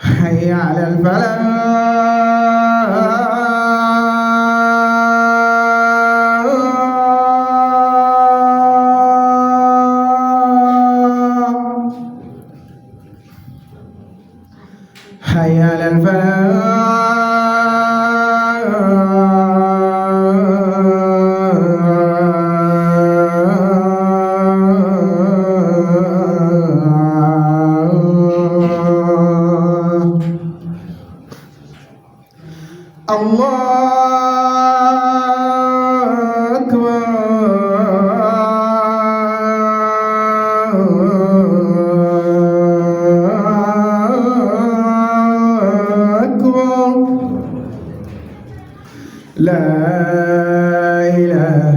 حي على الفلاح. حي على الفلاح. الله أكبر. لا إله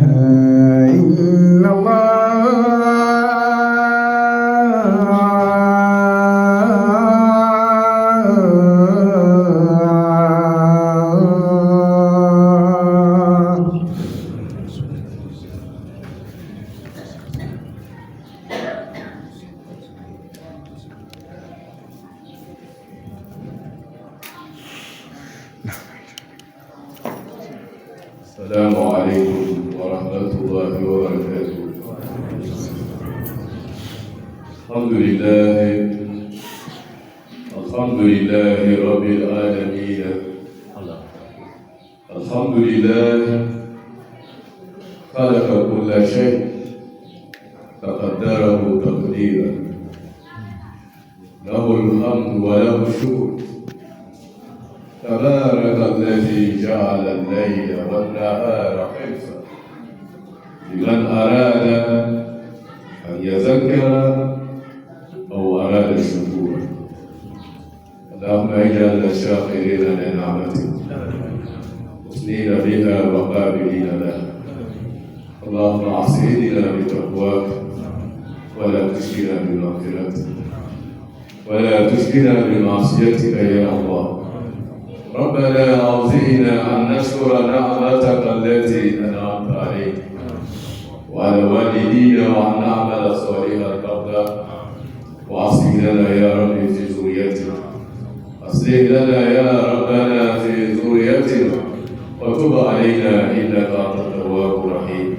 إلا الله. السلام عليكم ورحمة الله وبركاته. الحمد لله رب العالمين. الحمد لله خلق كل شيء فقدره تقديرا. له الحمد وله الشكر. تبارك الذي جعل الليل والنهار خلفا لمن أراد أن يذكر أو أراد الشكور. اللهم اجعل الشاكرين لنعمتك مثنين بها وقابلين لها. اللهم أعصينا بتقواك ولا تشكنا بمغفرتك ولا تشكنا بمعصيتك يا الله. ربنا أوزعنا أن نشكر نعمتك التي أنعمت علينا وعلى والدينا وأن نعمل صالحا ترضى. وأصلح لنا يا رب في ذريتنا. أصلح لنا يا ربنا في ذريتنا وتب علينا إنك أنت التواب الرحيم.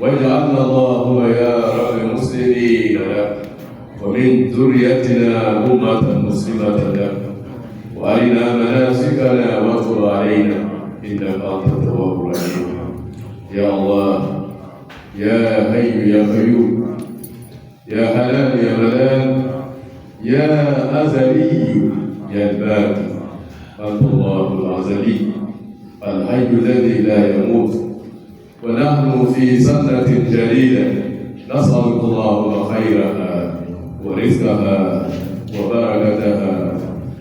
واجعلنا اللهم يا رب مسلمين لك ومن ذريتنا أمة مسلمة لك وأرنا مناسكنا وتب علينا إنك أنت التواب الرحيم. يا الله يا حي يا قيوم يا حنان يا منان يا أزلي يا الباقي. أنت الله الأزلي الحي الذي لا يموت. ونحن في سنة جديدة نسألك اللهم خيرها ورزقها وبركتها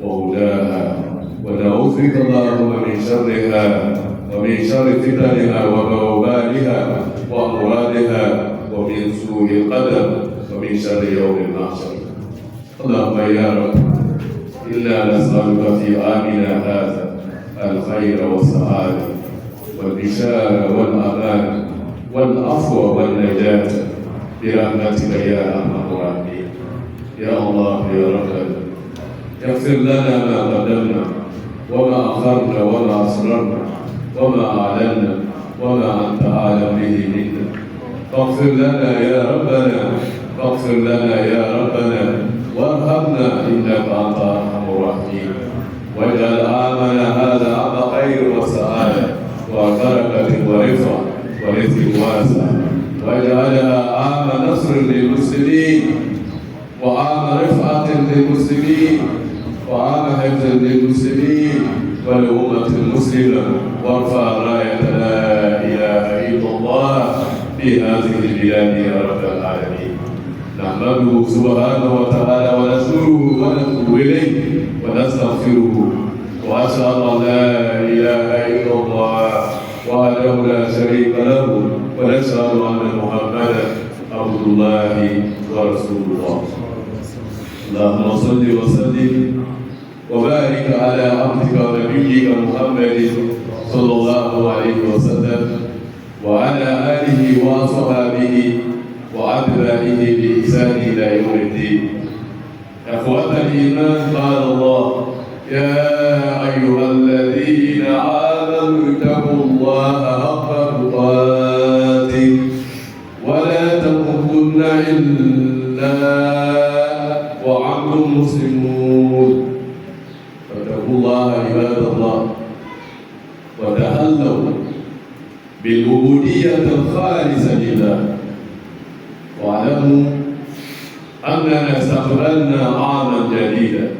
وهداها. ونعوذ بك اللهم من شرها ومن شر فتنها وبوابها وأمراضها ومن سوء القدر ومن شر يوم المحشر. اللهم يا رب إنا نسألك في عامنا هذا الخير والسعادة والبشارة والأمان والعفو والنجاة برحمتك يا أرحم الراحمين. يا الله يا ربنا اغفر لنا ما قدمنا وما أخرنا وما أسررنا وما أعلنا وما أنت أعلم به منا. فاغفر لنا يا ربنا فاغفر لنا يا ربنا وارحمنا إنك أنت أرحم الراحمين. واجعل عامنا هذا عام خير وسعادة وبركة ورفعة ورزق واسع. واجعلها عام نصر للمسلمين وعام رفعة للمسلمين وعام حفظ للمسلمين والأمة المسلمة. وارفع راية لا إله إلا الله في هذه البلاد يا رب العالمين. نحمده سبحانه وتعالى ونشكره ونتوب إليه ونستغفره. وأشهد أن لا إله إلا الله وحده لا شريك له ونشهد أن محمدا عبد الله ورسول الله. اللهم صل وسلم وبارك على عبدك ونبيك محمد صلى الله عليه وسلم وعلى آله وأصحابه وأتباعه بإحسان إلى يوم الدين. إخوة الإيمان قال الله يا أيها الذين آمنوا اتقوا الله حق تقاته ولا تموتن إلا وأنتم مسلمون فاتقوا الله عباد الله وتهلوا بالعبودية الخالصة لله واعلموا أننا استقبلنا عاما جديدا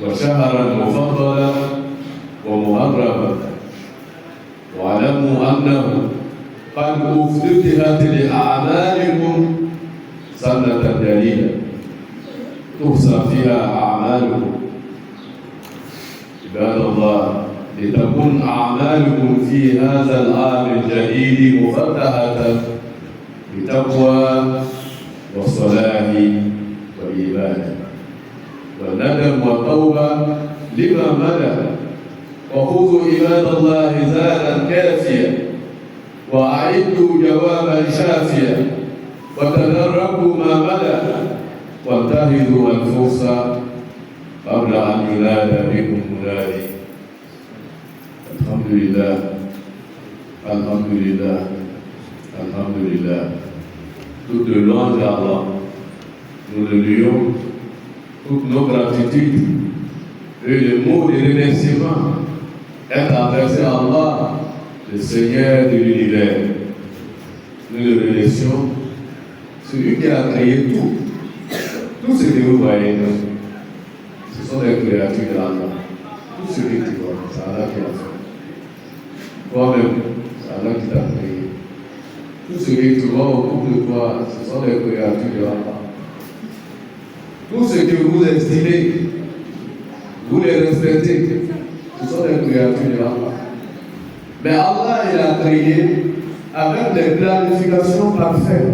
وشهرا مفضلا ومهربا واعلموا أنه قد افتتحت لأعمالكم سنة جديدة تحصى فيها أعمالكم عباد الله لتكن أعمالكم في هذا العام الجديد مفتحة بتقوى والصلاح والإيمان والندم والتوبة لما مدى وخذوا عباد الله زادا كافيا وأعدوا جوابا شافيا وتدركوا ما مدى وانتهزوا الفرصة قبل أن ينادى بكم منادي الحمد لله الحمد لله الحمد لله. Toute louange à Allah, nous le louons, toute nos gratitudes et le mot de remerciement est adressé à Allah, le Seigneur de l'univers. Nous le remercions, celui qui a créé tout ce que vous voyez, ce sont des créatures d'Allah. Tout ce que tu vois, c'est Allah qui l'a fait. Toi-même, c'est Allah qui t'a créé. Tout ce que tu vois autour de toi, ce sont des créatures de Allah. Tout ce que vous estimez, vous les respectez, ce sont des créatures de Allah. Mais Allah, il a créé avec des planifications parfaites.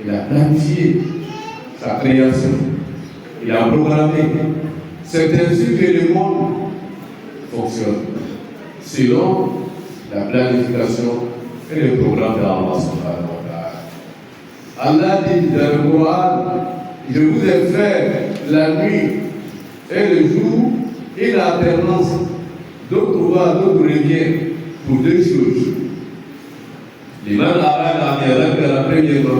Il a planifié sa création. Il a programmé. C'est ainsi que le monde fonctionne, selon la planification et le programme d'Allah subhanahu wa ta'ala. Allah dit dans le Coran, je vous ai fait la nuit et le jour et l'alternance, d'autres voies, d'autres reviennent pour deux choses. L'imam arabe a dit la première,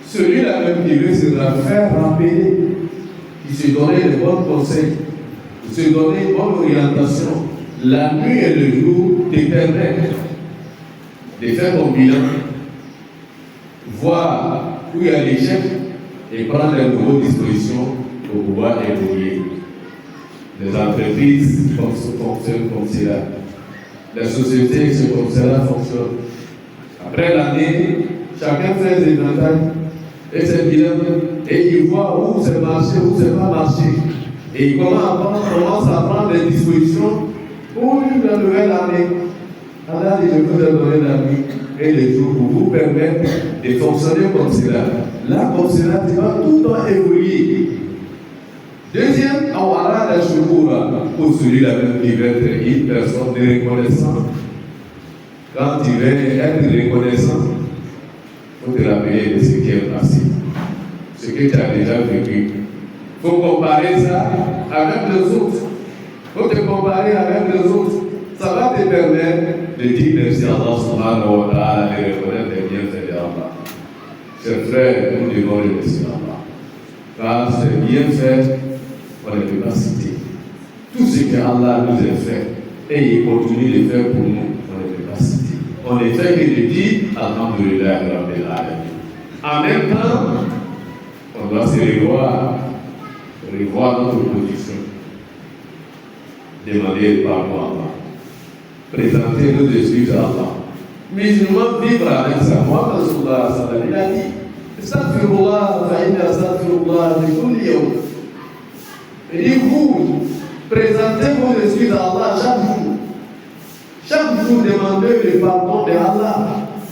celui-là même qui veut se faire rappeler, qui se donnait de bons conseils, qui se donnait une bonne orientation, la nuit et le jour te permettent de faire ton bilan, voir où il y a l'échec et prendre de nouvelles dispositions pour pouvoir évoluer. Les entreprises fonctionnent comme cela. La société, c'est comme cela fonctionne. Après l'année, chacun fait ses inventaires et ses bilans et il voit où c'est marché, où c'est pas marché. Et il commence à prendre des dispositions pour une nouvelle année. Allah dit, je vous ai donné la nuit et les jours pour vous permettre de fonctionner comme cela. Là, comme cela, tu vas tout le temps évoluer. Deuxième, awara la shukura, pour celui-là même qui veut être une personne de reconnaissance. Quand tu veux être reconnaissant, il faut te rappeler de ce qui est passé, ce que tu as déjà vécu. Il faut comparer ça avec les autres. Il faut te comparer avec les autres. Ça va te permettre de dire merci à Allah subhanahu wa ta'ala, de reconnaître les bienfaits d'Allah. Chers frères, nous devons remercier Allah. Car ces bienfaits, on ne peut pas citer. Tout ce que Allah nous a fait, et il continue de faire pour nous, on ne peut pas citer. On ne fait que de dire Alhamdulillah Rabbil Alamin. En même temps, on doit se revoir notre position, demander pardon à Allah, présenter nos excuses à Allah. Musulman vivre avec ça. Moi, Rasulullah sallallahu alayhi wa sallam, il a dit Astaghfirullah fa inna astaghfirullah li kulli yawm. Il dit vous, présentez vos excuses à Allah chaque jour. Chaque jour, demandez le pardon de Allah.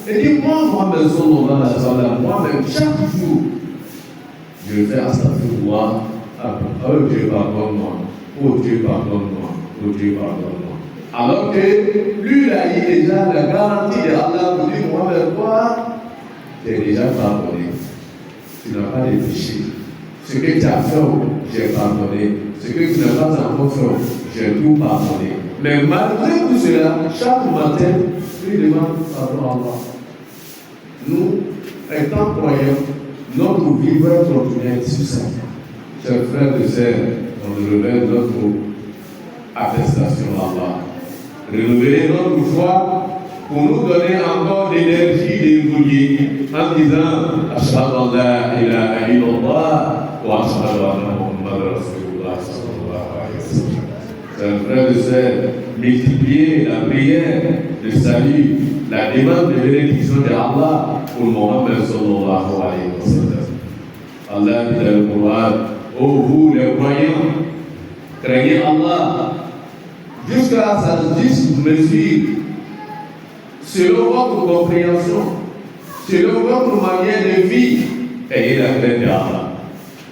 Et dit moi-même, sallallahu alayhi wa sallam, moi-même, chaque jour, je fais astaghfirullah. Oh Dieu, pardonne-moi. Oh Dieu, pardonne-moi. Oh Dieu, pardonne-moi. Alors que lui, il a eu déjà la garantie de Allah pour dire moi-même, toi, tu es déjà pardonné. Tu n'as pas de péché. Ce que tu as fait, j'ai pardonné. Ce que tu n'as pas encore fait, j'ai tout pardonné. Mais malgré tout cela, chaque matin, tu demandes pardon à Allah. Nous, étant croyants, notre vie va continuer sur ça. Chers frères et sœurs, on renouvelle notre attestation à Allah. Renouveler notre foi pour nous donner encore l'énergie d'évoluer en disant Ashhadu an la ilaha illallah wa ashhadu anna Muhammadan Rasulullah sallallahu alayhi wa sallam. Chers frères et sœurs, multiplier la prière, le salut, la demande de bénédiction d'Allah pour Mohammed sallallahu alayhi wa sallam. Allah dit dans le Coran, ô vous les croyants, craignez Allah jusqu'à sa juste mesure, selon votre compréhension, selon votre manière de vivre, ayez la crainte d'Allah.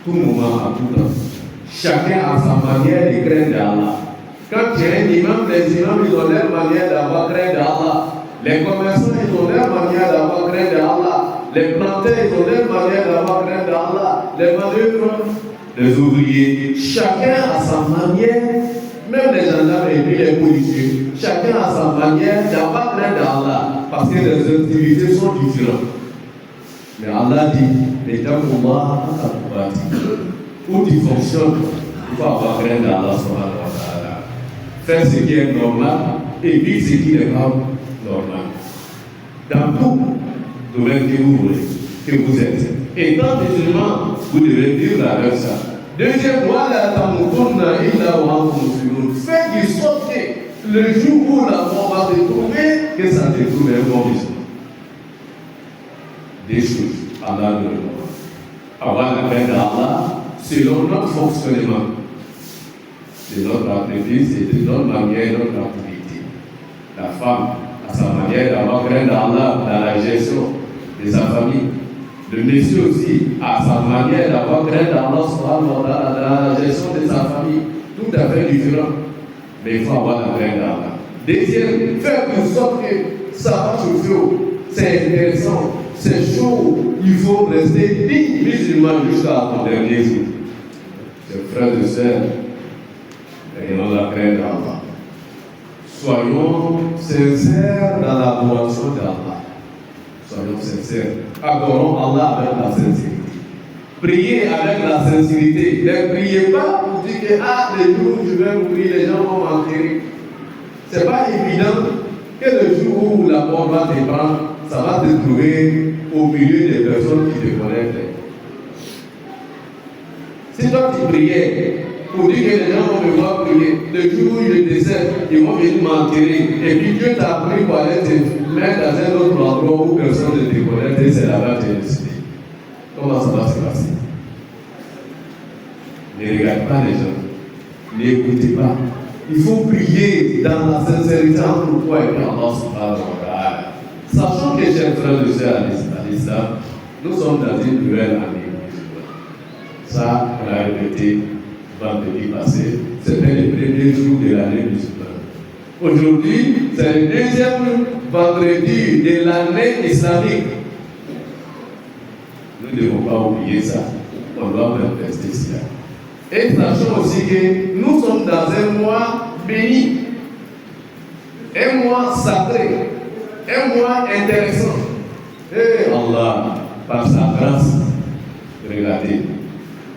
Tout moment, à tout temps. Chacun a sa manière de craindre d'Allah. Quand tu es un imam, les imams, ils ont leur manière d'avoir crainte d'Allah. Les commerçants, ils ont leur manière d'avoir crainte d'Allah. Les planteurs, ils ont leur manière d'avoir crainte d'Allah. Les manœuvres, les ouvriers, chacun a sa manière. Même les gendarmes et puis les policiers, chacun a sa manière d'avoir crainte d'Allah, parce que les activités sont différentes. Mais Allah dit, les gens pour moi, où tu fonctionnes, il faut avoir crainte d'Allah. Faire ce qui est normal et vivre ce qui n'est pas normal. Dans tout domaine que vous voulez, que vous êtes. Étant musulman, vous devez vivre avec ça. Deuxième, fais du sorte que le jour où la mort va te trouver, que ça te trouve un bon musulman. Des choses, Allah nous demande. Avoir la crainte d'Allah selon notre fonctionnement, de notre entreprise et de notre manière, notre activité. La femme a sa manière d'avoir crainte d'Allah dans la gestion de sa famille. Le monsieur aussi a sa manière d'avoir crainte d'Allah dans la gestion de sa famille. Tout à fait différent. Mais il faut avoir la crainte d'Allah. Deuxième, faire en sorte que ça va chauffer. C'est intéressant, c'est chaud. Il faut rester digne musulman jusqu'à ton dernier jour. Chers frères et sœurs, ayons la crainte d'Allah. Soyons sincères dans l'adoration d'Allah. Soyons sincères. Adorons Allah avec la sincérité. Priez avec la sincérité. Ne priez pas pour dire que les jours où je vais mourir, les gens vont m'enterrer. Ce n'est pas évident que le jour où la mort va te prendre, ça va te trouver au milieu des personnes qui te connaissent. Si toi tu priais pour dire que les gens vont me voir prier, le jour où je décède, ils vont venir m'enterrer. Et puis Dieu t'a appris pour aller te mettre dans un autre endroit où personne ne te connaît, et c'est là-bas que tu es décidé. Comment ça va se passer? Ne regarde pas les gens, n'écoutez pas. Il faut prier dans la sincérité entre toi et Allah subhanahu wa ta'ala. Sachant que, chers frères et sœurs à l'islam, nous sommes dans une nouvelle année. Ça, on l'a répété vendredi passé, c'était le premier jour de l'année musulmane. Aujourd'hui, c'est le deuxième vendredi de l'année islamique. Nous ne devons pas oublier ça. On doit manifester cela. Et sachons aussi que nous sommes dans un mois béni, un mois sacré, un mois intéressant. Et Allah, par sa grâce, regardez,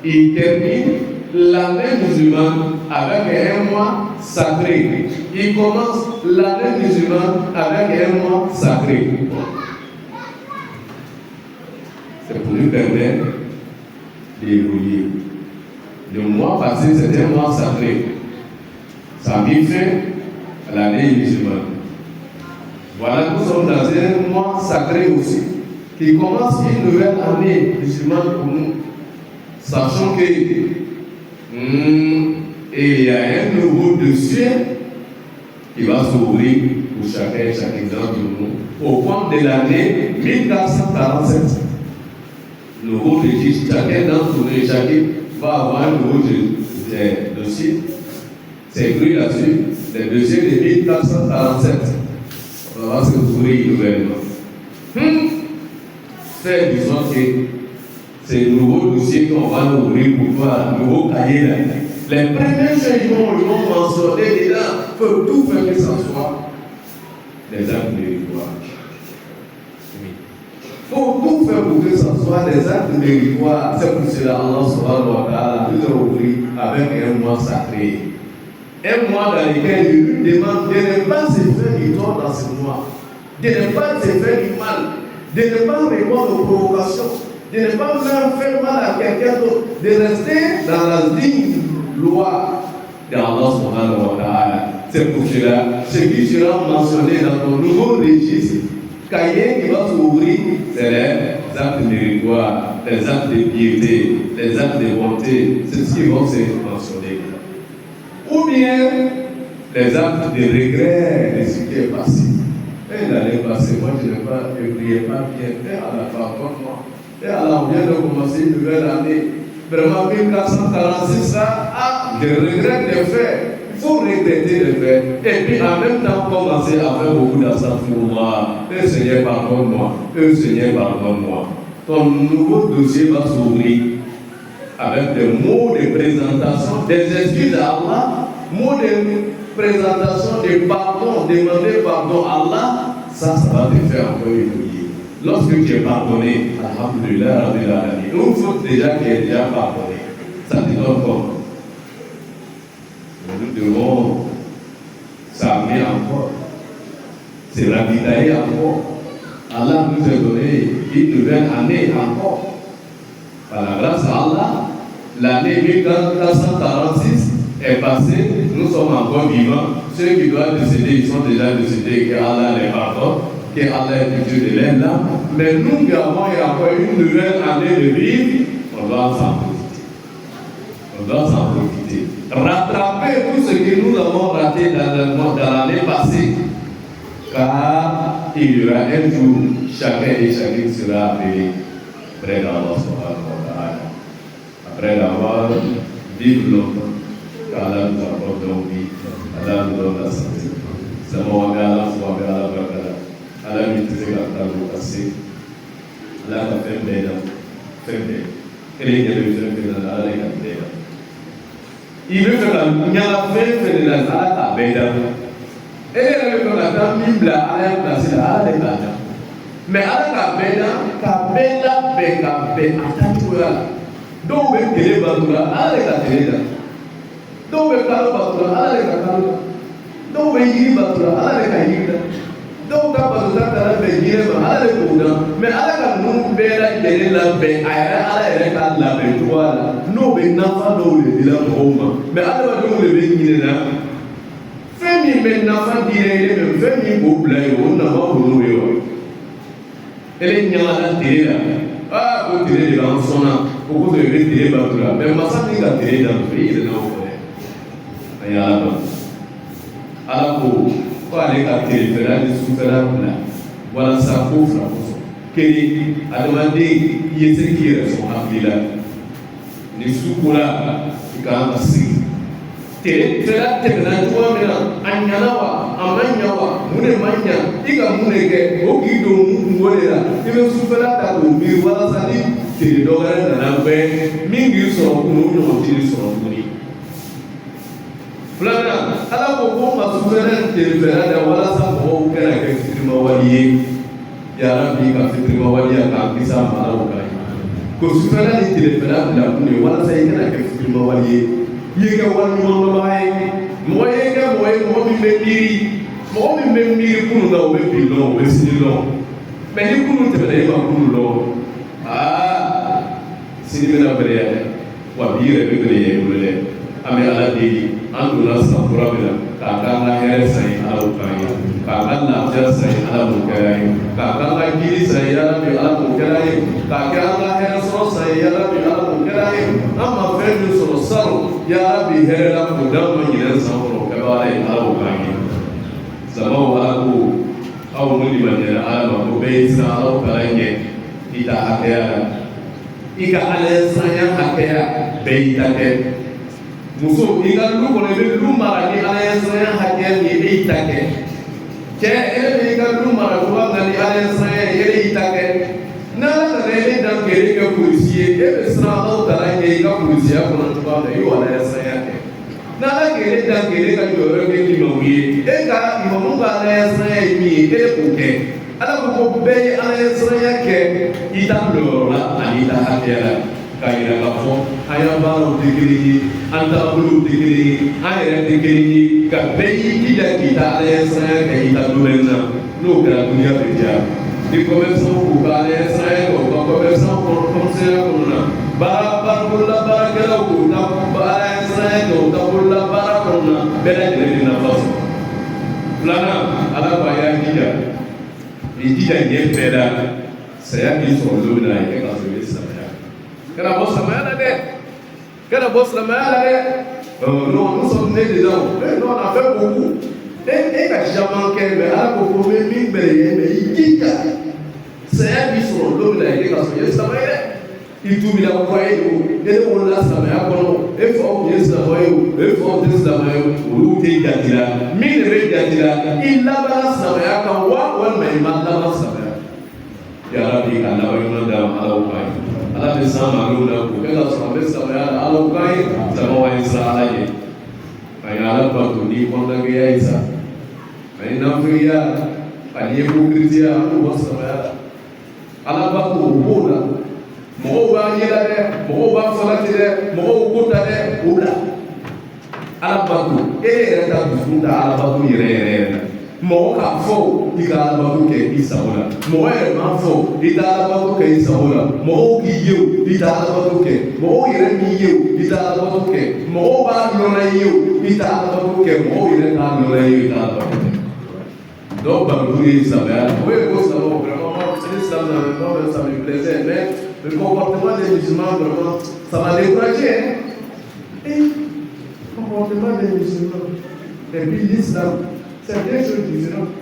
il termine l'année musulmane avec un mois sacré. Il commence l'année musulmane avec un mois sacré. C'est pour nous permettre d'évoluer. Le mois passé, c'était un mois sacré. Ça a mis fin à l'année musulmane. Voilà, nous sommes dans un mois sacré aussi, qui commence une nouvelle année musulmane pour nous. Sachant que il y a un nouveau dossier qui va s'ouvrir pour chacun et chaque exemple de nous au cours de l'année 1447. Nouveau registre, chacun d'entre nous et chacun va avoir un nouveau dossier. C'est écrit là-dessus, le dossier de 1447. On va se ouvrir nouvellement. Faire du sens que C'est le nouveau dossier qu'on va ouvrir pour toi, le nouveau cahier là. Les premiers changements ils vont mentionner dedans, il faut tout faire que ça soit des actes méritoires. Il faut tout faire pour que ça soit des actes méritoires. C'est pour cela Allah subhanahu wa ta'ala nous a ouvert avec un mois sacré. Un mois dans lequel il nous demande de ne pas se faire du tort dans ce mois, de ne pas se faire du mal, de ne pas répondre aux provocations, de ne pas même faire mal à quelqu'un d'autre, de rester dans la digne loi d'Allah subhanahu wa ta'ala. C'est pour cela, ce qui sera mentionné dans ton nouveau registre, cahier qui va s'ouvrir, c'est les actes méritoires, les actes de piété, les actes de bonté, c'est ce qui vont se mentionner. Ou bien les actes de regret de ce qui est passé. Et l'année passée, moi je ne priais pas bien, et Allah pardonne-moi. Et Allah, on vient de commencer une nouvelle année. Vraiment, 1446, là, je regrette les faits. Il faut regretter les faits. Et puis en même temps, commencer à faire beaucoup d'assassinats. Et Seigneur, pardonne-moi. Et Seigneur, pardonne-moi. Ton nouveau dossier va s'ouvrir avec des mots de présentation, des excuses à Allah, mots de présentation, de pardon, demander pardon à Allah. Ça va te faire encore évoluer. Lorsque tu es pardonné, alhamdulillah, rabbil alamin, une faute déjà qui est déjà pardonnée, ça te donne comment? Nous devons s'armer encore, se ravitailler encore. Allah nous a donné une nouvelle année encore. Par la grâce à Allah, l'année 1446 est passée, nous sommes encore vivants. Ceux qui doivent décéder, ils sont déjà décédés, que Allah les pardonne. Que Allah est Dieu de l'âme, mais nous qui avons encore une nouvelle année de vivre, on doit s'en profiter. On doit s'en profiter. Rattraper tout ce que nous avons raté dans l'année passée. Car il y aura un jour, chacun et chacune sera appelé près d'Allah subhanahu wa ta'ala. Après l'avoir vécu longtemps, qu'Allah nous apporte nos vies, Allah nous donne la santé. C'est mon Allah subhanahu wa ta'ala. Allah maîtrise la table passée. Allah a fait bien. Fait bien. Et il y a le fait bien. Allah a fait bien. Il veut faire la miala fait bien. Allah a fait bien. Et il veut faire la table Bible. Allah a placé la Allah a fait bien. Mais Allah a fait bien. Kabela beka atatua. Donc même que les batura Allah a fait bien. Donc même kalu batura Allah a fait bien. Donc même yiri batura Allah a fait bien. Donc, quand on a fait bien, on a fait bien. Mais Allah a nous fait la guerre, la paix. Allah a fait la paix. Nous, nous avons nous le dire mais Allah a nous le dire là. Fais-moi maintenant dire, fais-moi pour plaire, on n'a pas pour nous. Elle est là, tirée là. Ah, vous tirez de l'enfant, vous devez tirer là. Mais ma femme n'est pas tirée dans le pays, il est là au fond. Et Allah pour. Quand elle est active, elle a des souffrances là. Voilà ça pour ça. Qu'elle a demandé qui est ce qui est son appli là. Les souffrances là, il y a un passé. Télé, là, tu es dans le toit maintenant. Anyanawa, Amanyawa, Munemanya, Iga Muneke, Okido Mouela. Tu veux souffrir là, tu as oublié. Voilà ça dit. Tu es dans la paix. Mingi sont nous, nous tirons sur nous. Flana, ala ko ko ma souverain de verada wala sa ko kala ke fitrima waliye ya rabbi ka fitrima waliya ka bisa ma ala ka ko souverain de verada la ko wala sa kala ke fitrima waliye ye ka wal mo baay mo ye ka mo mi mendiri kunu na o be bilo o be sinilo me ni kunu te be ma kunu lo sini na bere wa bire be bere ame ala deli an donna san kura min na k'a k'an ka hɛrɛ san ye ala k'o k'an ye k'a ka lafiya san ye ala k'o kɛra ye k'a k'an ka jiri san ye yala bi ala k'o kɛra ye k'a kɛ an ka hɛrɛ sɔrɔ san ye yala bi ala k'o kɛra ye an ma fɛn min sɔrɔ saro yala bi hɛrɛ la k'o d'an ma ɲinɛ san kɔrɔ o kɛ b'a la ye ala k'o k'an ye samaw ala ko aw mun limaniya ala ma ko bɛɛ y'i siran ala k'o kalan ɲɛ i ta hakɛya la i ka ala sanya hakɛya bɛɛ y'i ta kɛ. Muso i ka du kɔnɔ i bɛ du mara ni ala ye sanya hakɛ min ye e y'i ta kɛ cɛ e bɛ i ka du mara cogoya min na ni ala ye sanya ye e y'i ta kɛ n'ala nana dan kere ka policier e bɛ siran Alahu Taala ɲɛ i ka polisiya kɔnɔ cogoya min na i waleya siranya kɛ n'Ala kere dan kere ka jɔyɔrɔ kɛ limamu ye e ka limamu ka waleya siranya ye min ye e de k'o kɛ Ala ko ko bɛɛ ye waleya siranya kɛ i ta biliyɔrɔ la ani i ta hakɛya la k'a yira k'a fɔ an y'an baaraw tɛ kelen ye an taabolow tɛ kelen ye an yɛrɛ tɛ kelen ye ka bɛɛ y'i jija k'i ta waleya siranya kɛ i ta domaine na n'o kɛra duniya bɛ diya. Di commerçants k'u ka waleya siranya kɛ u ka commerçants kɔnɔna kɔnɔna baara baarakɛlaw k'u ta waleya siranya kɛ u ka bolola baara kɔnɔna bɛɛ lajɛlen bɛ nafa sɔrɔ. Filanan Ala ko a y'a jija i jija ɲɛ bɛɛ la saya k'i sɔrɔ don min na a ye kɛ ka sɔrɔ i ye silamɛya kana bɔ silamɛya la dɛ kana bɔ silamɛya la dɛ non nous sommes nés dedans mais non on a fait beaucoup e ka caman kɛ mais Ala ko ko bɛ min bɛrɛ ye mais i jija saya k'i sɔrɔ don min na a ye kɛ ka sɔrɔ i ye silamɛya dɛ i tubila kura ye o e de wolola silamɛya kɔnɔ e faw tun ye silamɛ ye o e faw tɛ silamɛ ye o olu tɛ jate la min de bɛ jate la i labanna silamɛya kan walima i ma laban silamɛya yarabi ka laban ɲuman d'a ma Ala k'a ye Ala bɛ s'an ma n'o la k'o kɛ ka sɔrɔ an bɛ silamɛya la Ala k'a ye silamɛw ye siran Ala ye a ye Ala bato ni kɔntankeya ye sa a ye nafiliya ani hypocrisia an b'o bɔ silamɛya la Ala bato o b'o la. Mɔgɔw b'a yela dɛ mɔgɔw b'a fɔla ten dɛ mɔgɔw ko ta dɛ o bila Ala bato e yɛrɛ ka dusukun ta Ala bato yɛrɛ la mɔgɔ k'a fɔ i ka Ala bato kɛ i sago la mɔgɔ yɛrɛ m'a fɔ i t'a Ala bato kɛ i sago la mɔgɔw k'i ye o i t'a Ala bato kɛ mɔgɔw yɛrɛ m'i ye o i t'a Ala bato kɛ mɔgɔw b'a nɔnɔ ye o i t'a Ala bato kɛ mɔgɔw yɛrɛ t'a nɔnɔ ye o i t'a Ala bato kɛ dɔw bato ye silamɛya la o ye ko silamɛw vraiment c'est l'islam non ça me plaisait mais le comportement des musulmans, vraiment, ça m'a découragé. Et le comportement des musulmans, et puis l'islam, c'est deux choses différentes.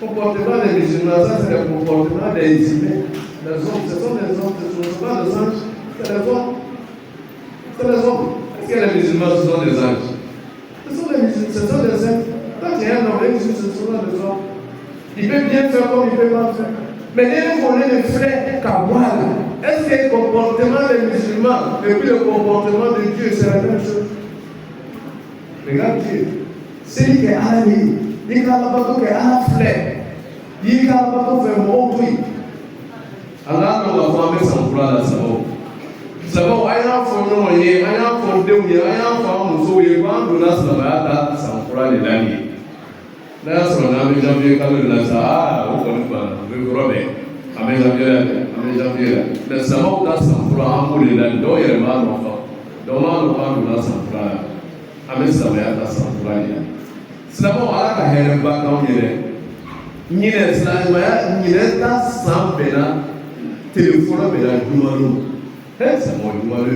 Le comportement des musulmans, ça c'est le comportement des humains. Les hommes, ce sont des hommes, ce ne sont pas des anges, c'est les hommes. C'est les hommes. Est-ce que les musulmans, ce sont des anges? Ce sont des musulmans, ce sont des êtres. Quand il y a un homme, ce sont des hommes. Il peut bien faire comme il peut mal faire. Mais dès qu'on est les frères Kawal, est-ce que le comportement des musulmans et puis le comportement de Dieu, c'est la même chose? Regarde Dieu. C'est lui qui est à lui. Il est à la bateau qui est à la flèche. Il est à la bateau qui fait mon bruit. Allah nous a formé sans vouloir la savoir. Savoir, il y a un fond non, il y a un fond de il y a un fond nous il y a un fond de la savoir sans vouloir les lanier. Là, sur un ami janvier, quand le Lazare, on connaît pas, le Robert, ami janvier, le savant dans son froid, on les a dit, il y a mal enfant. Donc, on va dans son froid, ami savait dans son froid. C'est d'abord à la carrière, pas dans il y a un sans pénal, téléphone, mais la numéro. C'est mon numéro, le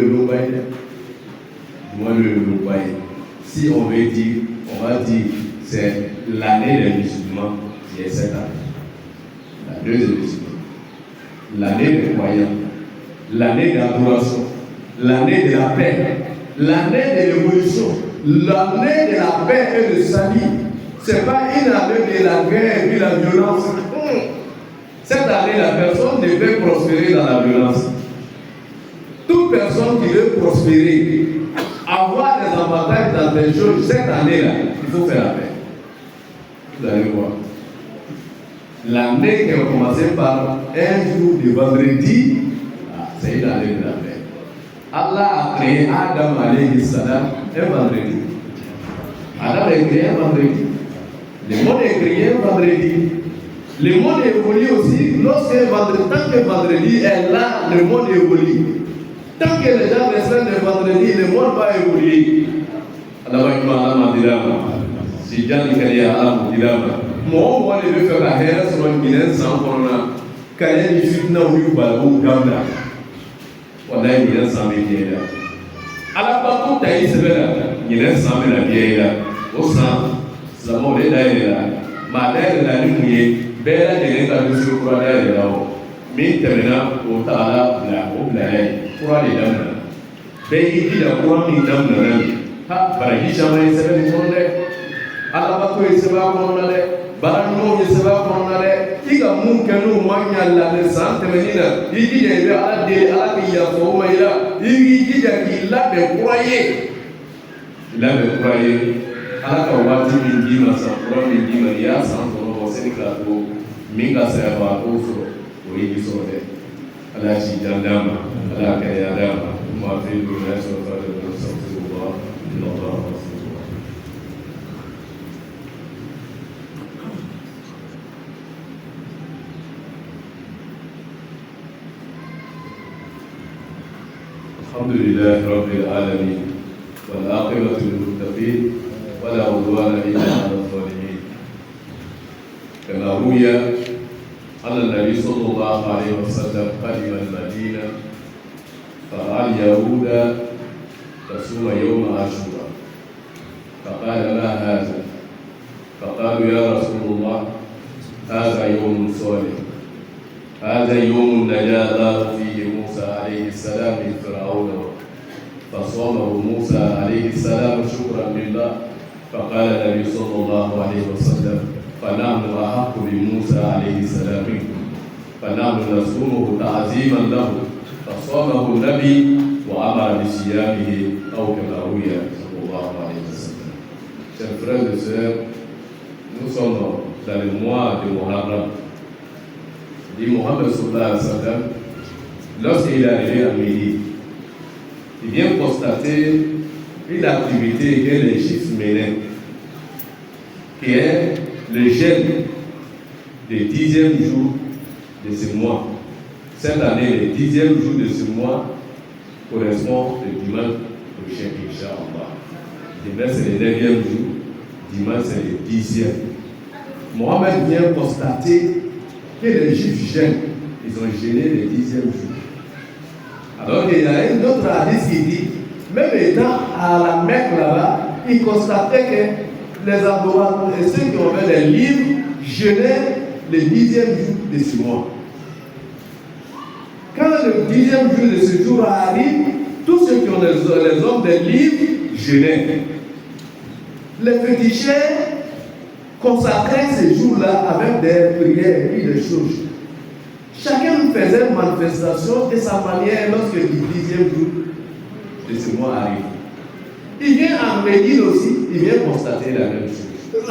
si on veut dire, on va dire, c'est l'année des musulmans qui est cette année. La deuxième musulmans. L'année des croyants. L'année d'adoration. L'année de la paix. L'année de l'évolution. L'année de la paix et de salut. Ce n'est pas une année de la guerre et puis la violence. Cette année, la personne ne peut prospérer dans la violence. Toute personne qui veut prospérer, avoir des avantages dans des choses, cette année-là, il faut faire la paix. Vous allez voir. L'année qui a commencé par un jour de vendredi, c'est une année de la paix. Allah a créé Adam alayhi salam un vendredi. Adam a créé un vendredi. Le monde est créé un vendredi. Le monde évolue aussi lorsque vendredi, tant que vendredi est là, le monde évolue. Tant que les gens restent le vendredi, le monde va évoluer. Allah va dire si Dieu dit qu'il y a Allah va dire moi je veux faire la guerre sur un mineur sans corona. Quand il y a une fitna ou une balle ou une gamma, on a une mineur sans bière. Allah va tout tailler ce verre, mineur sans la bière. Au sang, ça m'a l'air là. Ma l'air là, nous y bella de l'État de ce courant là. Mais terminant au tala la au blaye. Pour aller dans le pays, il a courant dans le ha, par exemple, il s'est fait une Allah va tout essayer à mon aller. Barano Yesaba Ponare, Tiga Munkanu Manya la Santa Menina, Igi ala Dia for Maïla, Igi il a de croyer. Il a de croyer. Alaka wati Mindima Sampro, Mindima Ria, Santo, Seniclato, Minga Serva, Oso, Oigi Sode, Alachi Dandama, Alaka Yadama, Martin Brunesso, Father of Santo, Notre الحمد لله رب العالمين والعاقبة للمتقين ولا عدوان إلا على الظالمين. كما روي أن النبي صلى الله عليه وسلم قدم المدينة فرأى اليهود تصوم يوم عاشوراء فقال ما هذا؟ فقالوا يا رسول الله هذا يوم صالح، هذا يوم نجا الله فيه موسى عليه السلام من فرعون فصومه موسى عليه السلام شكرا لله. فقال النبي صلى الله عليه وسلم فنحن أحق بموسى عليه السلام منكم فنحن نصومه تعظيما له. فصومه النبي وأمر بصيامه أو كما روي صلى الله عليه وسلم. Chers frères et sœurs, nous sommes dans le mois de Muharram. Dit Mohammed sallallahu alayhi wa sallam, lorsqu'il est arrivé à Médine, il vient constater une activité que les Juifs menaient, qui est le jeûne du 10e jour de ce mois. Cette année, le 10e jour de ce mois correspond au dimanche prochain, Inch'Allah. Dimanche, c'est le 9e jour, dimanche, c'est le 10e. Mohammed vient constater que les Juifs jeûnent, ils ont jeûné le 10e jour. Alors qu'il y a un autre hadith qui dit, même étant à la Mecque là-bas, ils constataient que les adorateurs et ceux qui ont fait des livres jeûnaient le 10e jour de ce mois. Quand le 10e jour de ce jour arrive, tous ceux qui ont les hommes des livres jeûnaient. Les féticheurs consacrer ces jours-là avec des prières et des choses. Chacun faisait une manifestation de sa manière lorsque le 10e jour de ce mois arrive. Il vient en Médine aussi, il vient constater la même chose.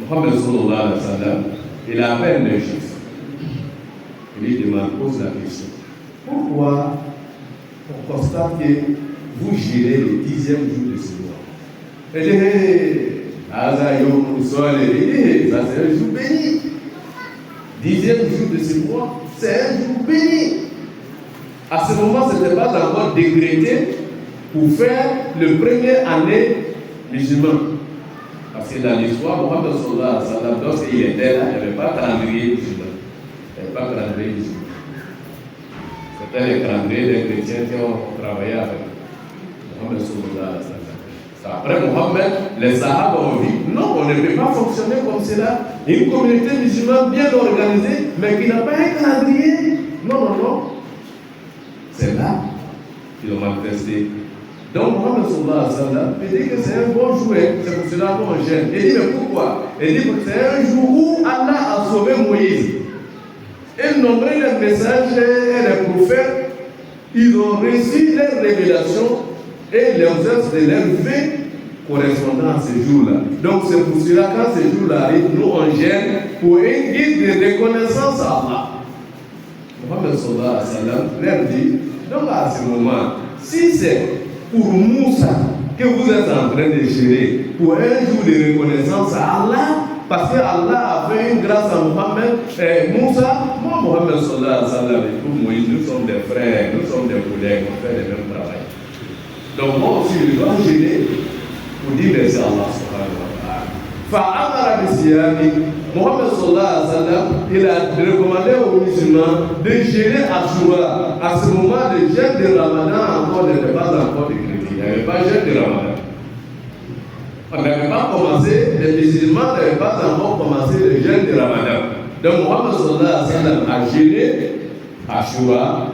Mohammed sallallahu alayhi wa sallam, il appelle les Juifs. Il lui pose la question. Pourquoi on constate que vous gérez le 10e jour de ce mois? Il dit, ça c'est un jour béni. 10e jour de ce mois, c'est un jour béni. À ce moment, ce n'était pas encore décrété pour faire le premier année musulman. Parce que dans l'histoire, Mohammed sallallahu alayhi wa sallam, lorsqu'il était là, il n'y avait pas de calendrier musulman. Il n'y avait pas de calendrier musulman. C'était les calendriers des chrétiens qui ont travaillé avec Mohammed sallallahu alayhi wa sallam. Après Mohammed, les Sahaba ont dit non, on ne peut pas fonctionner comme cela. Une communauté musulmane bien organisée, mais qui n'a pas un calendrier. Non. C'est là qu'ils ont manifesté. Donc Mohammed sallallahu alayhi wa sallam, il dit que c'est un bon jour, c'est pour cela qu'on gêne. Il dit mais pourquoi? Il dit que c'est un jour où Allah a sauvé Moïse. Et nombreux les messages et les prophètes, ils ont reçu les révélations et les œuvres de leur vie correspondant à ces jours-là. Donc c'est pour cela quand ces jours-là arrivent, nous on gêne pour un guide de reconnaissance à Allah. Mohammed sallallahu alayhi wa sallam leur dit, donc à ce moment, si c'est pour Moussa que vous êtes en train de gérer, pour un jour de reconnaissance à Allah, parce que Allah a fait une grâce à Mohammed et Moussa, moi Mohammed sallallahu alayhi wa sallam et pour Moïse, nous sommes des frères, nous sommes des collègues, on fait le même travail. Donc moi aussi, je dois gêner pour dire merci à Allah subhanahu wa ta'ala. Fa'amara bisiyami, Mohammed sallallahu alayhi wa sallam, il a recommandé aux musulmans de gêner Ashura. À ce moment, le jeûne de Ramadan encore n'était pas encore décrété. Il n'y avait pas de jeûne de Ramadan. On n'avait pas commencé, les musulmans n'avaient pas encore commencé le jeûne de Ramadan. Donc Mohammed sallallahu alayhi wa sallam a gêné Ashura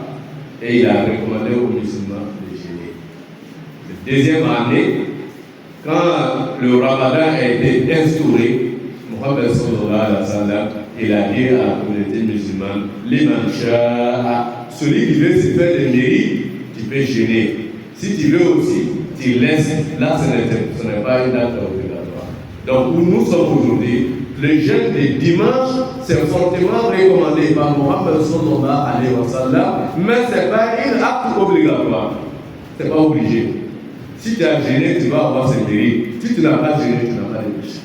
et il a recommandé aux musulmans de gêner. Deuxième année, quand le Ramadan a été instauré, Mohammed sallallahu alayhi wa sallam, il a dit à la communauté musulmane, liman sha'a, celui qui veut se faire des mérites, tu peux jeûner. Si tu veux aussi, tu laisses, là ce n'est pas une acte obligatoire. Donc où nous sommes aujourd'hui, le jeûne de dimanche, c'est fortement recommandé par Mohammed sallallahu alayhi wa sallam, mais ce n'est pas un acte obligatoire. Ce n'est pas obligé. Si tu as gêné, tu vas avoir ses mérites. Si tu n'as pas gêné, tu n'as pas de péché.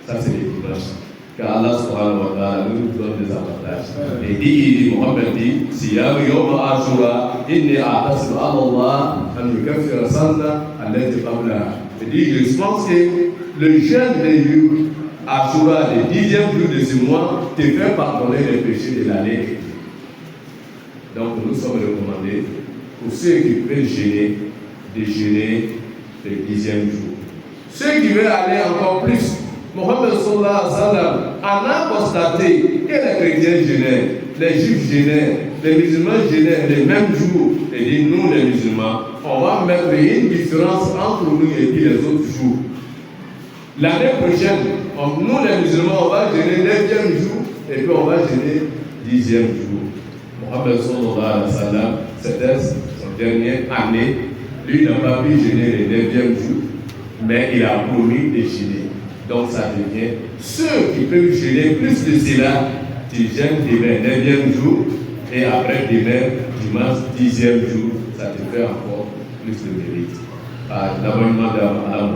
Ça, c'est les dimanches. Car Allah subhanahu wa ta'ala nous donne des avantages. Et dit, Mohammed dit, Siyam yawm Ashura, inni a'tasibu ala Allah, an yukaffira sanna, allati qablaha. Il dit, je pense que le jeûne de Ashura, le 10e jour de ce mois, te fait pardonner les péchés de l'année. Donc, nous sommes recommandés, pour ceux qui peuvent gêner, de jeûner le 10e jour. Ceux qui veulent aller encore plus, Mohammed sallallahu alayhi wa sallam en a constaté que les chrétiens jeûnaient, les juifs jeûnaient, les musulmans jeûnaient les mêmes jours. Et dit, nous les musulmans, on va mettre une différence entre nous et puis les autres jours. L'année prochaine, nous les musulmans, on va jeûner le 9e jour et puis on va jeûner le 10e jour. Mohammed sallallahu alayhi wa sallam, c'était son dernière année. Lui n'a pas pu jeûner le 9e jour, mais il a promis de jeûner. Donc ça devient, ceux qui peuvent jeûner plus de cela, tu jeûnes demain 9e jour, et après demain, dimanche 10e jour, ça te fait encore plus de mérite. L'abonnement d'Allah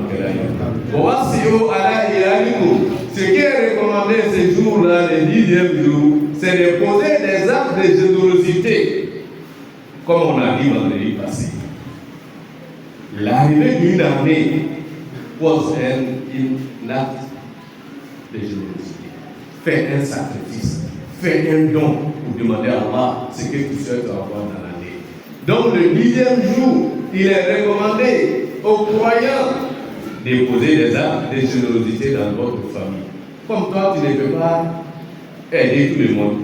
ce qui est recommandé ces jours-là, les 10e jour, c'est de poser des actes de générosité, comme on a dit vendredi passé. L'arrivée d'une année pose un acte de générosité. Fais un sacrifice, fais un don pour demander à Allah ce que tu souhaites avoir dans l'année. Donc le 10e jour, il est recommandé aux croyants de poser des actes de générosité dans votre famille. Comme toi, tu ne peux pas aider tout le monde,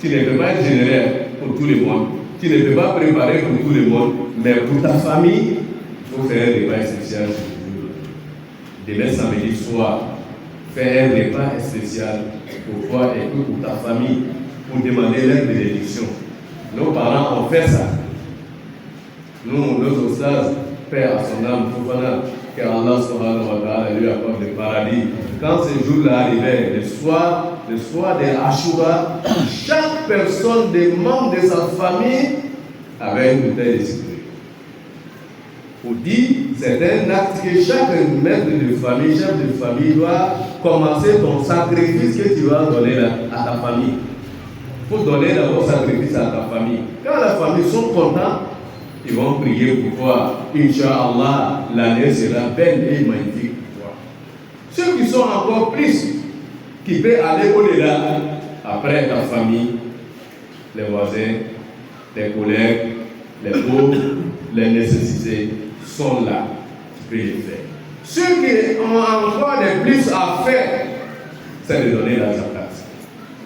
tu ne peux pas être généreux pour tout le monde, tu ne peux pas préparer pour tout le monde, mais pour ta famille, il faut faire un repas spécial ce jour. Demain samedi soir, faire un repas spécial pour toi et pour ta famille, pour demander leur bénédiction. Nos parents ont fait ça. Nous, nos ostades, Père à son âme, que Allah subhanahu wa ta'ala lui accorde le paradis. Quand ce jour-là arrivait, le soir de Ashura, chaque personne des membres de sa famille avait une bouteille de sécurité. Pour dire, c'est un acte que chaque maître de famille, chef de famille doit commencer ton sacrifice que tu vas donner à ta famille. Il faut donner d'abord sacrifice à ta famille. Quand la famille sont contents, ils vont prier pour toi. Inch'Allah, l'année sera belle et magnifique pour toi. Ceux qui sont encore plus, qui peuvent aller au-delà, après ta famille, les voisins, les collègues, les pauvres, les nécessités sont là. Tu peux les faire. Ceux qui ont encore des plus à faire, c'est de donner la zakat.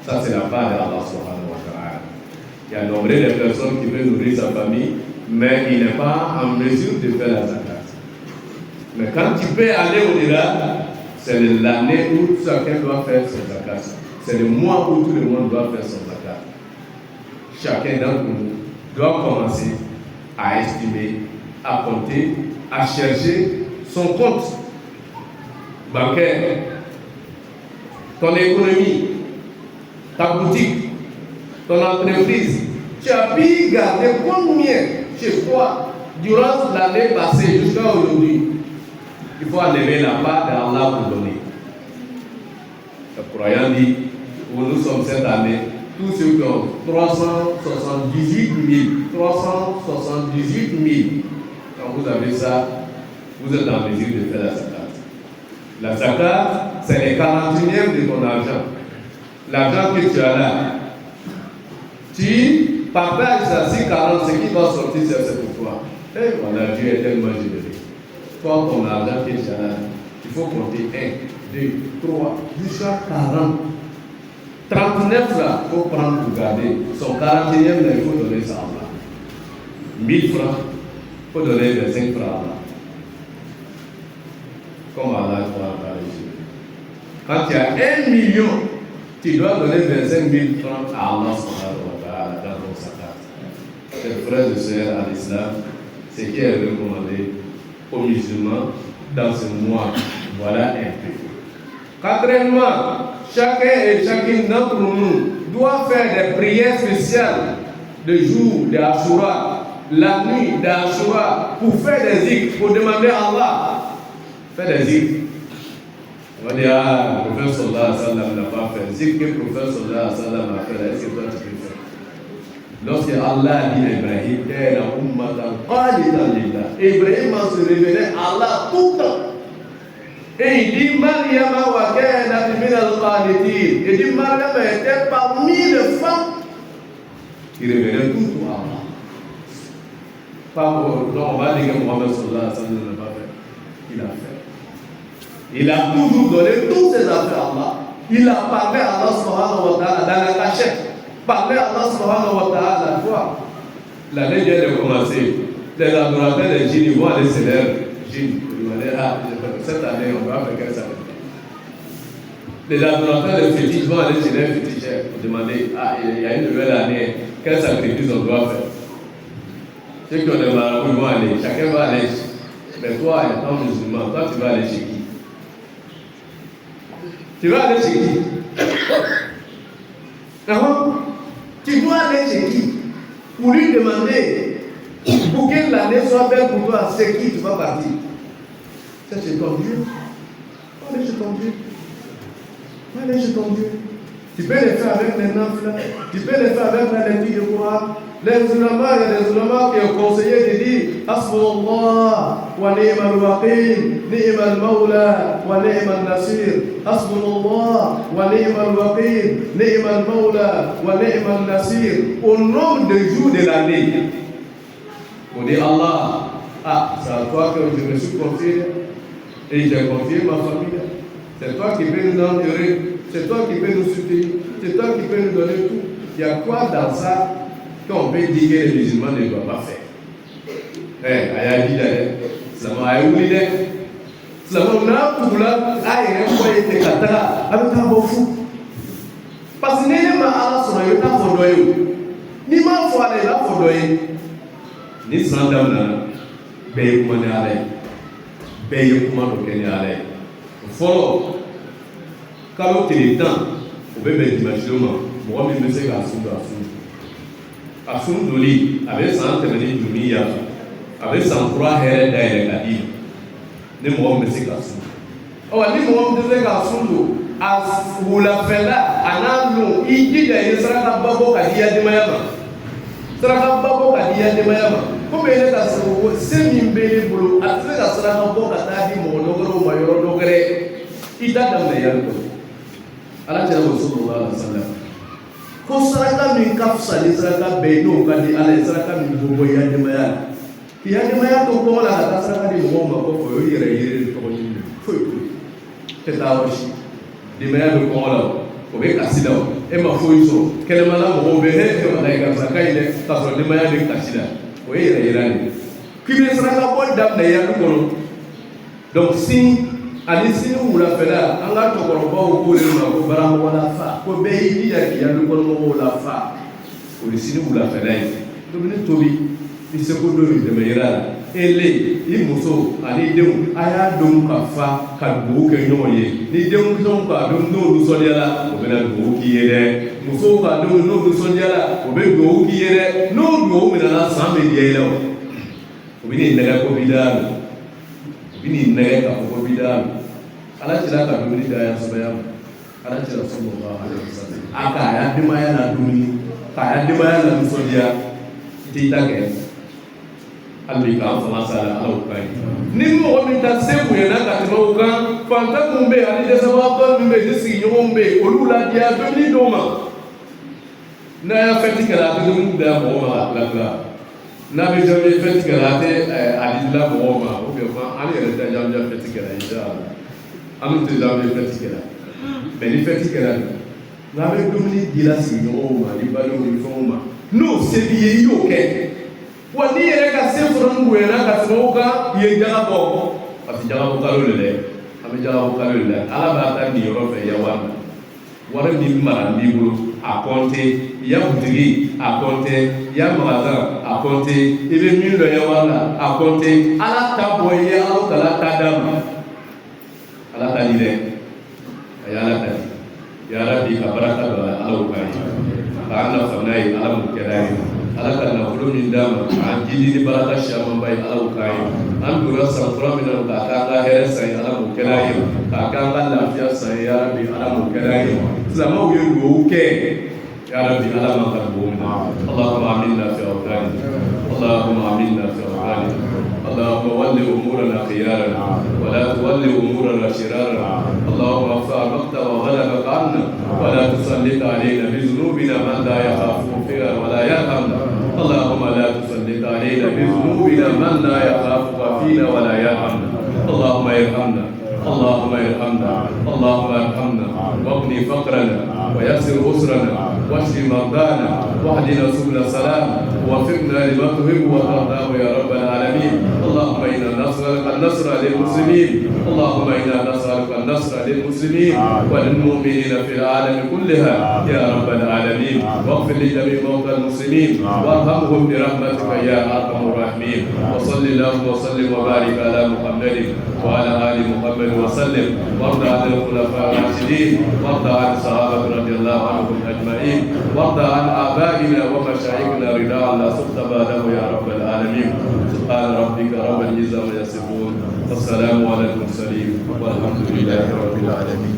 Ça, c'est la part de Allah subhanahu wa ta'ala. Il y a nombre de personnes qui veulent nourrir sa famille, mais il n'est pas en mesure de faire la zakat. Mais quand tu peux aller au-delà, c'est l'année où chacun doit faire son zakat. C'est le mois où tout le monde doit faire son zakat. Chacun d'entre nous doit commencer à estimer, à compter, à chercher son compte bancaire, ton économie, ta boutique, ton entreprise. Tu as pu garder combien chez toi durant l'année passée jusqu'à aujourd'hui. Il faut enlever la part d'Allah pour donner. Le croyant dit, où nous sommes cette année, tous ceux qui ont 378 000, quand vous avez ça, vous êtes en mesure de faire la zakat. La zakat, c'est les 41e de ton argent. L'argent que tu as là, tu partages ça, si 40, ce qui va sortir, c'est pour toi. Et voilà, Dieu est tellement généreux. Toi, ton argent que tu as là, il faut compter 1, 2, 3, jusqu'à 40. 39 là, il faut prendre pour garder. Son 41e là, il faut donner ça à Allah. 1000 francs, il faut donner 25 francs à Allah. Comme Allah va parler. Quand tu as 1 million, tu dois donner 25 000 francs à Allah subhanahu wa ta'ala dans ton zakat. Chers frères et sœurs à l'islam, ce qui est recommandé aux musulmans dans ce mois, voilà un peu. Quatrièmement, chacun et chacune d'entre nous doit faire des prières spéciales le jour de Ashura, la nuit d'Ashura, pour faire des zikr, pour demander à Allah. Faire des zikr. On va dire, ah, le prophète sallallahu alayhi wa sallam n'a pas fait. Zikr que le prophète sallallahu alayhi wa sallam a fait, est-ce que toi tu peux faire? Lorsque Allah dit à Ibrahim, Ibrahim se révélait à Allah tout le temps. Et il dit, Maryam wa kanat min al-qanitin. Il dit, Maryam était parmi les femmes qui révélaient tout à Allah. Pas pour, non, on va dire que Mohammed sallallahu alayhi wa sallam n'a pas fait. Il a fait. Il a toujours donné toutes ses affaires à Allah. Il a parlé à Allah subhanahu wa ta'ala dans la cachette. Parler à Allah subhanahu wa ta'ala, quoi? L'année vient de commencer. Les adorateurs des djinns, ils vont aller se lever. Djinns, ils vont aller, ah, cette année, on va faire quelle ça. Les adorateurs des fétiches vont aller chez les féticheurs pour demander, ah, il y a une nouvelle année, quel sacrifice on doit faire? Ceux qui ont des marabouts, ils vont aller, chacun va aller. Mais toi, étant musulman, toi, tu vas aller chez qui? Tu vas aller chez qui? Tu dois aller chez qui? Pour lui demander, pour que l'année soit belle pour toi, c'est qui tu vas partir? C'est chez ton Dieu. Allez chez ton Dieu. Allez chez ton Dieu. Tu peux les faire avec les nafles, tu peux les faire avec la lecture de Coran. Les ulémas, il y a des ulémas qui ont conseillé de dire Hasbunallah wa ni'mal waqil, ni'mal mawla wa ni'mal nasir. Hasbunallah wa ni'mal waqil, ni'mal mawla wa ni'mal nasir. Au nombre de jours de l'année, on dit Allah, ah, c'est à toi que je me suis confié et j'ai confié ma famille. C'est toi qui peux nous endurer, c'est toi qui peux nous soutenir, c'est toi qui peux nous donner tout. Il y a quoi dans ça qu'on peut dire que les musulmans ne doivent pas faire? Eh, aïe, dit d'ailleurs, ça m'a oublié. Ça m'a oublié, aïe, il y a un katara, avec un beau fou. Parce que n'est pas à la soirée, il y a un fondé. Ni ma foi, il y a un fondé. Ni sans dame, paye pour m'en aller. Paye pour m'en aller. Follow. Quand tu es temps, on peut mettre l'imaginer, moi, je me sais qu'à Assoum Doli, avec 100 minutes de Mia, avec 103 heures d'ailleurs, ne moi, je me sais qu'à Assoum. Oh, ni moi, je me sais qu'à Assoum, à Oulafella, à Nano, il dit qu'il sera un babo qui a des mayama. Sera un babo qui a des mayama. Comme il est à ce semi-bélé boulot, à ce que sera un babo qui a dit mon logro, mayor logré. Il t'a donné un peu. Allah t'a reçu pour Allah sallam. Ko saraka min kafsa ni saraka beno kadi ala saraka min bobo ya demaya. Ki ya demaya to ko la ta saraka di bobo ma ko ko yere to ko ni fo te ta washi. Demaya do ko la ko be kasida e ma fo iso kele mala mo be he e wala ka saraka ile ta so demaya de kasida ko yere ni. Ki be saraka bo dam na ya ko no. Donc si ani sini wula fɛla an ka cɛkɔrɔbaw ko de ma ko baramɔgɔ la fa ko bɛɛ y'i jija k'i yadukɔnɔmɔgɔw la fa o ye sini wula fɛla ye dumuni tobi i seko don i dɛmɛ yira la e le i muso ani denw a y'a dɔn ka fa ka dugawu kɛ ɲɔgɔn ye ni denmisɛnw k'a dɔn n'o nisɔndiyala o bɛna dugawu k'i ye dɛ musow k'a dɔn n'o nisɔndiyala o bɛ dugawu k'i ye dɛ n'o dugawu minɛna san bɛ diya i la o bɛ n'i nɛgɛ ko bi da la o bɛ n'i nɛgɛ ka fɔ ko bi da la. Ala cira ka dumuni da ya sɔrɔ yan ala cira sallallahu alaihi wasallam a ka ya demaya na dumuni ka ya demaya na nisɔndiya i t'i ta kɛ hali k'an fana sara ala ka ɲi ni mɔgɔ min ta se bonyana ka tɛmɛ o kan fantan mun bɛ yen ani dɛsɛbagatɔ min bɛ yen ni sigiɲɔgɔnw bɛ yen olu ladiya dumuni dɔw ma n'a y'a fɛti kɛra a tɛ dumuni da mɔgɔ ma a tila tila n'a bɛ janvier fɛti kɛra a tɛ a di la mɔgɔw ma o bɛ fɔ an yɛrɛ tɛ janvier fɛti kɛra inshallah. Anu tɛ janvier fɛti kɛra mais ni fɛti kɛra n'a bɛ dumuni di la sigiɲɔgɔnw ma ni balimaw ni fɛnw ma n'o se b'i ye i y'o kɛ wa n'i yɛrɛ ka se fana bonyana ka tɛmɛ o kan i ye jaga bɔ parce que jaga bɔ kalo de dɛ ami jala ko kalilla ala ba ta ni yoro fe ya wara ni mara ni bulu a compter ya butigi a compter ya magasin a compter ibe min do ya wala a compter ala ta boye ala kala ta dam ala ta ni de ya ala ta ya rabbi ka baraka do ala ko kai ka anna famnai ala mu kedai ala ka na fulo min dama an jidi ni baraka shama bai ala ko kai an dura sa fura min ka ka here sai ala mu kedai ka ka lafiya sai ya rabbi ala mu kedai zama wuyu do ke ya rabbi ala ma qalbuna allahumma aminna fi awtani allahumma aminna fi awtani اللهم ول امورنا خيارنا ولا تول امورنا شرارنا اللهم ارفع المقت وغلبك عنا ولا تسلط علينا بذنوبنا من لا يخافك فينا ولا يرحمنا اللهم لا تسلط علينا بذنوبنا من لا يخافك فينا ولا يرحمنا اللهم ارحمنا اللهم ارحمنا اللهم ارحمنا واغني فقرنا ويسر اسرنا واشف مرضانا واهدنا سبل السلام ووفقنا لما تحب وترضاه يا رب العالمين اللهم انا نسالك النصر للمسلمين اللهم انا نسالك النصر للمسلمين وللمؤمنين في العالم كلها يا رب العالمين واغفر لجميع موتى المسلمين وارحمهم برحمتك يا ارحم الراحمين وصل اللهم وسلم وبارك على محمد وعلى ال محمد وسلم وارض عن الخلفاء الراشدين وارض عن الصحابه رضي الله عنهم اجمعين وارض عن ابائنا ومشايخنا رضا لا سخط بعده يا رب العالمين سبحان ربك رب العزه عما يصفون والسلام على المرسلين والحمد لله رب العالمين.